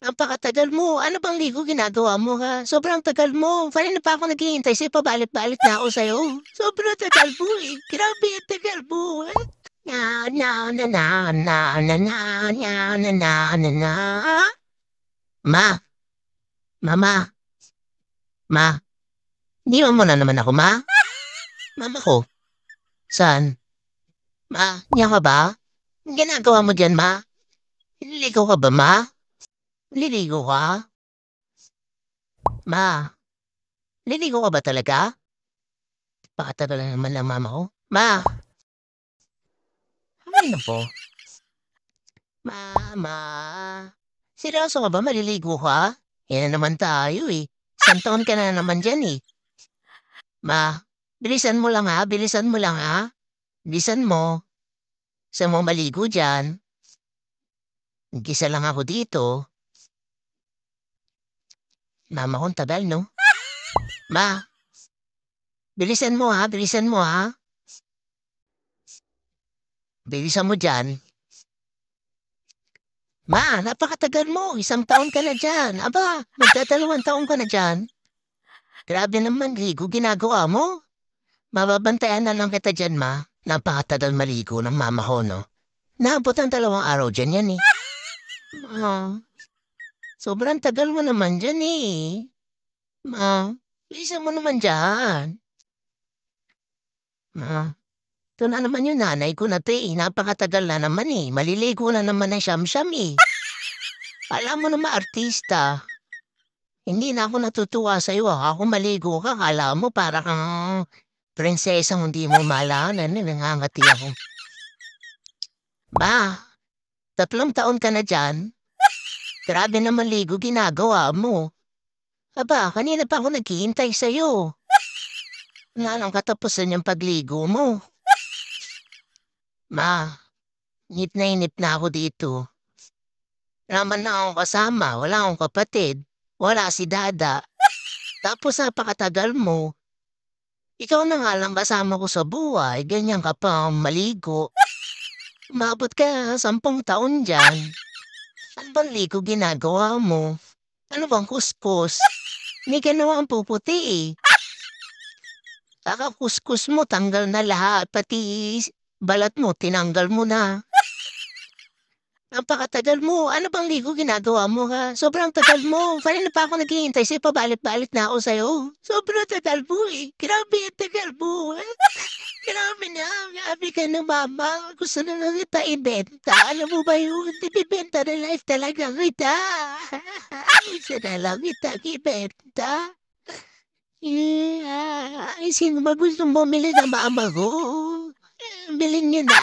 Napakatagal mo. Ano bang ligo ginagawa mo, ha? Sobrang tagal mo. Kanina pa ako naghihintay sa'yo, pabalik-balik na ako sa'yo. Sobrang tagal mo, eh. Grabe, ang tagal mo, eh. Na na na na na na na na na na na na. Ma, mama, ma. Iniwan mo na naman ako, ma. Mama ko, saan? Ma, niya ka ba? Ang ginagawa mo dyan, ma? Nililigo ka ba, ma? Nililigo ka? Ma, nililigo ka ba talaga? Pakatagal na naman ng mama ko. Ma, ay po. Mama, seryoso ka ba? Maliligo ka? Yan na naman tayo eh. Isang taon ka na naman dyan eh. Ma, bilisan mo lang ha, bilisan mo lang ha. Bilisan mo. Sa mo maligo dyan. Nag-isa lang ako dito. Mama kong tagal, no? Ma, bilisan mo ha, bilisan mo ha. Bilisan mo dyan. Ma, napakatagal mo. Isang taon ka na dyan. Aba, magdadalawang taon ka na dyan. Grabe naman, ligo ginagawa mo. Mababantayan na lang kita dyan, ma. Napakatagal maligo ng mama ko, no? Naabot ang 2 araw dyan yan, eh. Ma, sobrang tagal mo naman dyan, eh. Ma, bilisan mo naman dyan. Ma, ito na naman yung nanay ko na to, eh. Napakatagal na naman, eh. Maliligo na naman ng siyam-siyam, eh. Alam mo naman, artista. Hindi na ako natutuwa sa'yo, ah. Ako maligo ka, kala mo para kang prinsesang hindi mo malaman, eh. Nangangati ako. Ba, 3 taon ka na diyan. Grabe naman ligo ginagawa mo. Aba, kanina pa ako naghihintay sa'yo. Wala nang katapusan yung pagligo mo. Ma, inip na ako dito. Naman na akong kasama, wala akong kapatid. Wala si Dada. Tapos napakatagal mo. Ikaw na nga lang kasama ko sa buhay, ganyan ka pa maligo. Umabot ka 10 taon dyan. Ano bang ligo ginagawa mo? Ano bang kuskus? May ginawa ang puputi eh. Kakakuskus mo, tanggal na lahat. Pati balat mo, tinanggal mo na. Napakatagal mo. Ano bang ligo ginagawa mo, ha? Sobrang tagal mo. Kanina pa ako naghihintay sa'yo, pabalik-balik na ako sa'yo. Sobrang tagal mo eh. Grabe ang tagal mo. Eh. Grabe na. Grabe ka na, mama. Gusto na lang kita ibenta. Alam mo ba yun? Ibibenta na life talaga kita. Gusto na lang kita ibenta. Yeah. Ay, sino ba gustong bumili ng mama ko? Bilhin niyo na.